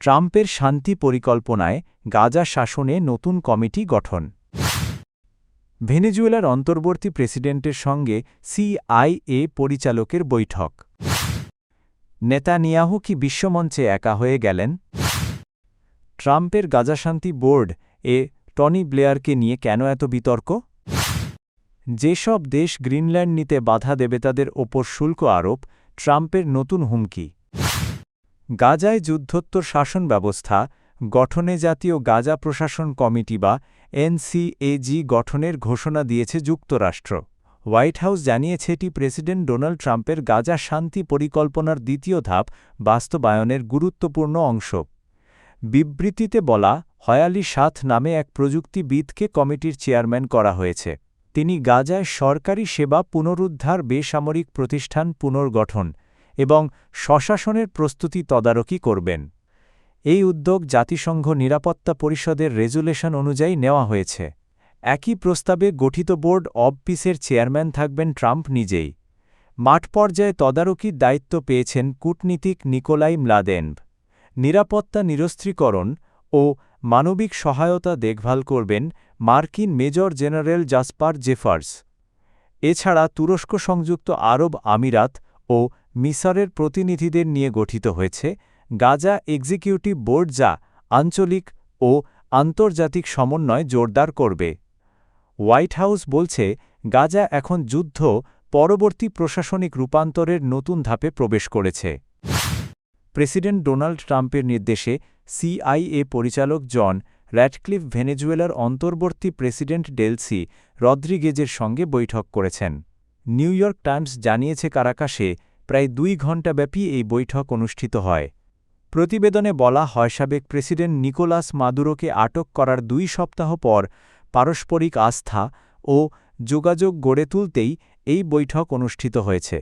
ট্রাম্পের শান্তি পরিকল্পনায় গাজা শাসনে নতুন কমিটি গঠন। ভেনেজুয়েলার অন্তর্বর্তী প্রেসিডেন্টের সঙ্গে সিআইএ পরিচালকের বৈঠক। নেতানিয়াহু কি বিশ্বমঞ্চে একা হয়ে গেলেন? ট্রাম্পের গাজাশান্তি বোর্ড টনি ব্লেয়ারকে নিয়ে কেন এত বিতর্ক? যেসব দেশ গ্রিনল্যান্ড নিতে বাধা দেবে তাদের ওপর শুল্ক আরোপ, ট্রাম্পের নতুন হুমকি। গাজায় যুদ্ধোত্তর শাসন ব্যবস্থা গঠনে জাতীয় গাজা প্রশাসন কমিটি বা এনসিএজি গঠনের ঘোষণা দিয়েছে যুক্তরাষ্ট্র। হোয়াইট হাউস জানিয়েছে এটি প্রেসিডেন্ট ডোনাল্ড ট্রাম্পের গাজা শান্তি পরিকল্পনার দ্বিতীয় ধাপ বাস্তবায়নের গুরুত্বপূর্ণ অংশ। বিবৃতিতে বলা হয়, আলী সাথ নামে এক প্রযুক্তিবিদকে কমিটির চেয়ারম্যান করা হয়েছে। তিনি গাজায় সরকারি সেবা পুনরুদ্ধার, বেসামরিক প্রতিষ্ঠান পুনর্গঠন এবং স্বশাসনের প্রস্তুতি তদারকি করবেন। এই উদ্যোগ জাতিসংঘ নিরাপত্তা পরিষদের রেজুলেশন অনুযায়ী নেওয়া হয়েছে। একই প্রস্তাবে গঠিত বোর্ড অব পিসের চেয়ারম্যান থাকবেন ট্রাম্প নিজেই। মাঠ পর্যায়ে তদারকির দায়িত্ব পেয়েছেন কূটনীতিক নিকোলাই ম্লাদেনভ। নিরাপত্তা নিরস্ত্রীকরণ ও মানবিক সহায়তা দেখভাল করবেন মার্কিন মেজর জেনারেল জাসপার জেফার্স। এছাড়া তুরস্ক, সংযুক্ত আরব আমিরাত ও মিসরের প্রতিনিধিদের নিয়ে গঠিত হয়েছে গাজা এক্সিকিউটিভ বোর্ড, যা আঞ্চলিক ও আন্তর্জাতিক সমন্বয় জোরদার করবে। হোয়াইট হাউস বলছে, গাজা এখন যুদ্ধ পরবর্তী প্রশাসনিক রূপান্তরের নতুন ধাপে প্রবেশ করেছে। প্রেসিডেন্ট ডোনাল্ড ট্রাম্পের নির্দেশে সিআইএ পরিচালক জন র্যাডক্লিফ ভেনেজুয়েলার অন্তর্বর্তী প্রেসিডেন্ট ডেলসি রদ্রিগেজের সঙ্গে বৈঠক করেছেন। নিউ ইয়র্ক টাইমস জানিয়েছে, কারাকাসে প্রায় 2 ঘণ্টাব্যাপী এই বৈঠক অনুষ্ঠিত হয়। প্রতিবেদনে বলা হয়, সাবেক প্রেসিডেন্ট নিকোলাস মাদুরোকে আটক করার 2 সপ্তাহ পর পারস্পরিক আস্থা ও যোগাযোগ গড়ে তুলতেই এই বৈঠক অনুষ্ঠিত হয়েছে।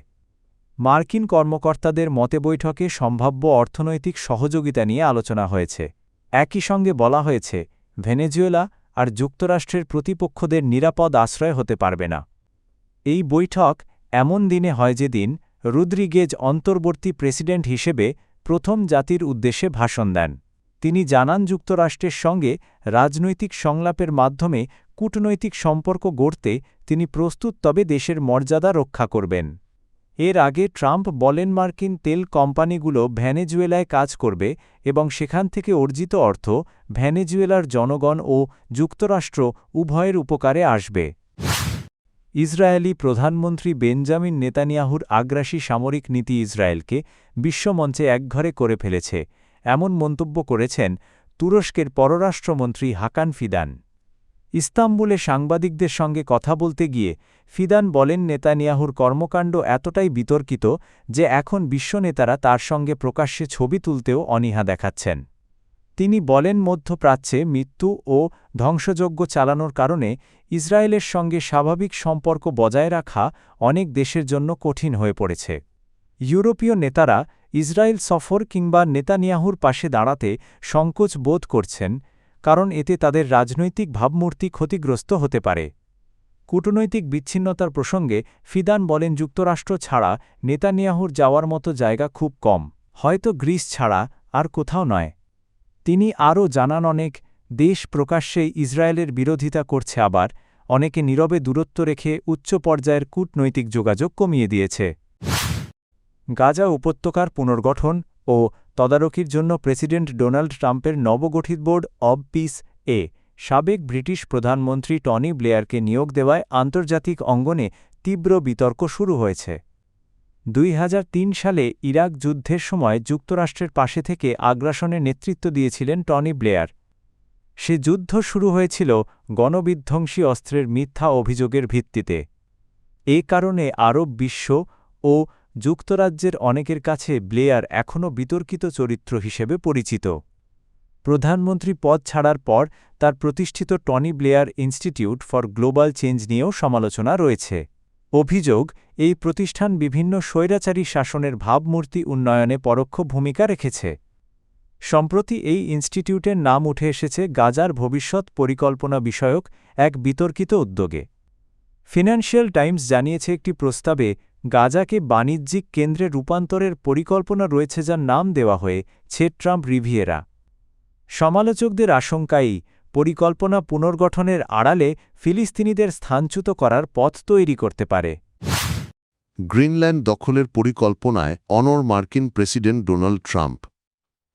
মার্কিন কর্মকর্তাদের মতে বৈঠকে সম্ভাব্য অর্থনৈতিক সহযোগিতা নিয়ে আলোচনা হয়েছে। একই সঙ্গে বলা হয়েছে, ভেনেজুয়েলা আর যুক্তরাষ্ট্রের প্রতিপক্ষদের নিরাপদ আশ্রয় হতে পারবে না। এই বৈঠক এমন দিনে হয় যেদিন রদ্রিগেজ অন্তর্বর্তী প্রেসিডেন্ট হিসেবে প্রথম জাতির উদ্দেশ্যে ভাষণ দেন। তিনি জানান, যুক্তরাষ্ট্রের সঙ্গে রাজনৈতিক সংলাপের মাধ্যমে কূটনৈতিক সম্পর্ক গড়তে তিনি প্রস্তুত, তবে দেশের মর্যাদা রক্ষা করবেন। এর আগে ট্রাম্প বলেন, মার্কিন তেল কোম্পানিগুলো ভেনেজুয়েলায় কাজ করবে এবং সেখান থেকে অর্জিত অর্থ ভেনেজুয়েলার জনগণ ও যুক্তরাষ্ট্র উভয়ের উপকারে আসবে। ইসরায়েলি প্রধানমন্ত্রী বেঞ্জামিন নেতানিয়াহুর আগ্রাসী সামরিক নীতি ইসরায়েলকে বিশ্বমঞ্চে একঘরে করে ফেলেছে, এমন মন্তব্য করেছেন তুরস্কের পররাষ্ট্রমন্ত্রী হাকান ফিদান। ইস্তাম্বুলে সাংবাদিকদের সঙ্গে কথা বলতে গিয়ে ফিদান বলেন, নেতানিয়াহুর কর্মকাণ্ড এতটাই বিতর্কিত যে এখন বিশ্বনেতারা তার সঙ্গে প্রকাশ্যে ছবি তুলতেও অনীহা দেখাচ্ছেন। তিনি বলেন, মধ্যপ্রাচ্যে মৃত্যু ও ধ্বংসযজ্ঞ চালানোর কারণে ইসরায়েলের সঙ্গে স্বাভাবিক সম্পর্ক বজায় রাখা অনেক দেশের জন্য কঠিন হয়ে পড়েছে। ইউরোপীয় নেতারা ইসরায়েল সফর কিংবা নেতানিয়াহুর পাশে দাঁড়াতে সংকোচ বোধ করছেন, কারণ এতে তাদের রাজনৈতিক ভাবমূর্তি ক্ষতিগ্রস্ত হতে পারে। কূটনৈতিক বিচ্ছিন্নতার প্রসঙ্গে ফিদান বলেন, যুক্তরাষ্ট্র ছাড়া নেতানিয়াহুর যাওয়ার মতো জায়গা খুব কম, হয়তো গ্রিস ছাড়া আর কোথাও নয়। তিনি আরও জানান, অনেক দেশ প্রকাশ্যে ইসরায়েলের বিরোধিতা করছে, আবার অনেকে নীরবে দূরত্ব রেখে উচ্চ পর্যায়ের কূটনৈতিক যোগাযোগ কমিয়ে দিয়েছে। গাজা উপত্যকার পুনর্গঠন ও তদারকির জন্য প্রেসিডেন্ট ডোনাল্ড ট্রাম্পের নবগঠিত বোর্ড অব পিস সাবেক ব্রিটিশ প্রধানমন্ত্রী টনি ব্লেয়ারকে নিয়োগ দেওয়ায় আন্তর্জাতিক অঙ্গনে তীব্র বিতর্ক শুরু হয়েছে। 2003 সালে ইরাক যুদ্ধের সময় যুক্তরাষ্ট্রের পাশে থেকে আগ্রাসনের নেতৃত্ব দিয়েছিলেন টনি ব্লেয়ার। সে যুদ্ধ শুরু হয়েছিল গণবিধ্বংসী অস্ত্রের মিথ্যা অভিযোগের ভিত্তিতে। এ কারণে আরব বিশ্ব ও যুক্তরাজ্যের অনেকের কাছে ব্লেয়ার এখনও বিতর্কিত চরিত্র হিসেবে পরিচিত। প্রধানমন্ত্রী পদ ছাড়ার পর তার প্রতিষ্ঠিত Tony Blair institute for global change নিয়েও সমালোচনা রয়েছে। অভিযোগ, এই প্রতিষ্ঠান বিভিন্ন স্বৈরাচারী শাসনের ভাবমূর্তি উন্নয়নে পরোক্ষ ভূমিকা রেখেছে। সম্প্রতি এই ইনস্টিটিউটের নাম উঠে এসেছে গাজার ভবিষ্যৎ পরিকল্পনা বিষয়ক এক বিতর্কিত উদ্যোগে। ফিনান্সিয়াল টাইমস জানিয়েছে, একটি প্রস্তাবে গাজাকে বাণিজ্যিক কেন্দ্রে রূপান্তরের পরিকল্পনা রয়েছে, যার নাম দেওয়া হয়েছে ট্রাম্প রিভিয়েরা। সমালোচকদের আশঙ্কাই পরিকল্পনা পুনর্গঠনের আড়ালে ফিলিস্তিনিদের স্থানচ্যুত করার পথ তৈরি করতে পারে। গ্রিনল্যান্ড দখলের পরিকল্পনায় অনড় মার্কিন প্রেসিডেন্ট ডোনাল্ড ট্রাম্প।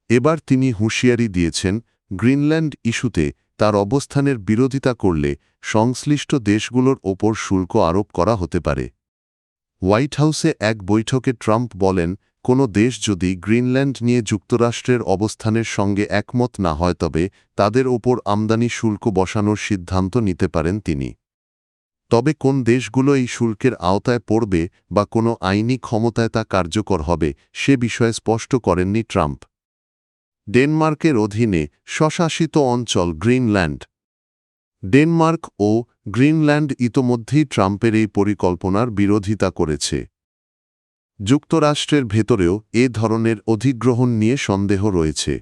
এবার তিনি হুঁশিয়ারি দিয়েছেন, গ্রিনল্যান্ড ইস্যুতে তার অবস্থানের বিরোধিতা করলে সংশ্লিষ্ট দেশগুলোর ওপর শুল্ক আরোপ করা হতে পারে। হোয়াইট হাউসে এক বৈঠকে ট্রাম্প বলেন, কোনো দেশ যদি গ্রিনল্যান্ড নিয়ে যুক্তরাষ্ট্রের অবস্থানের সঙ্গে একমত না হয় তবে তাদের ওপর আমদানি শুল্ক বসানোর সিদ্ধান্ত নিতে পারেন তিনি। তবে কোন দেশগুলো এই শুল্কের আওতায় পড়বে বা কোনো আইনি ক্ষমতায় তা কার্যকর হবে সে বিষয়ে স্পষ্ট করেননি ট্রাম্প। ডেনমার্কের অধীনে স্বশাসিত অঞ্চল গ্রিনল্যান্ড। ডেনমার্ক ও গ্রিনল্যান্ড ইতোমধ্যেই ট্রাম্পের এই পরিকল্পনার বিরোধিতা করেছে। যুক্তরাষ্ট্রের ভেতরেও এ ধরনের অধিগ্রহণ নিয়ে সন্দেহ রয়েছে।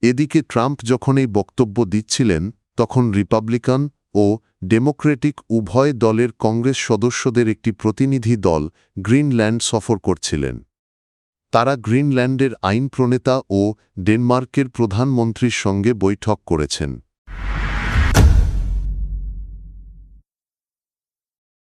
এদিকে ট্রাম্প যখন এই বক্তব্য দিচ্ছিলেন তখন রিপাবলিকান ও ডেমোক্রেটিক উভয় দলের কংগ্রেস সদস্যদের একটি প্রতিনিধি দল গ্রিনল্যান্ড সফর করছিলেন। তারা গ্রিনল্যান্ডের আইন প্রণেতা ও ডেনমার্কের প্রধানমন্ত্রীর সঙ্গে বৈঠক করেছেন।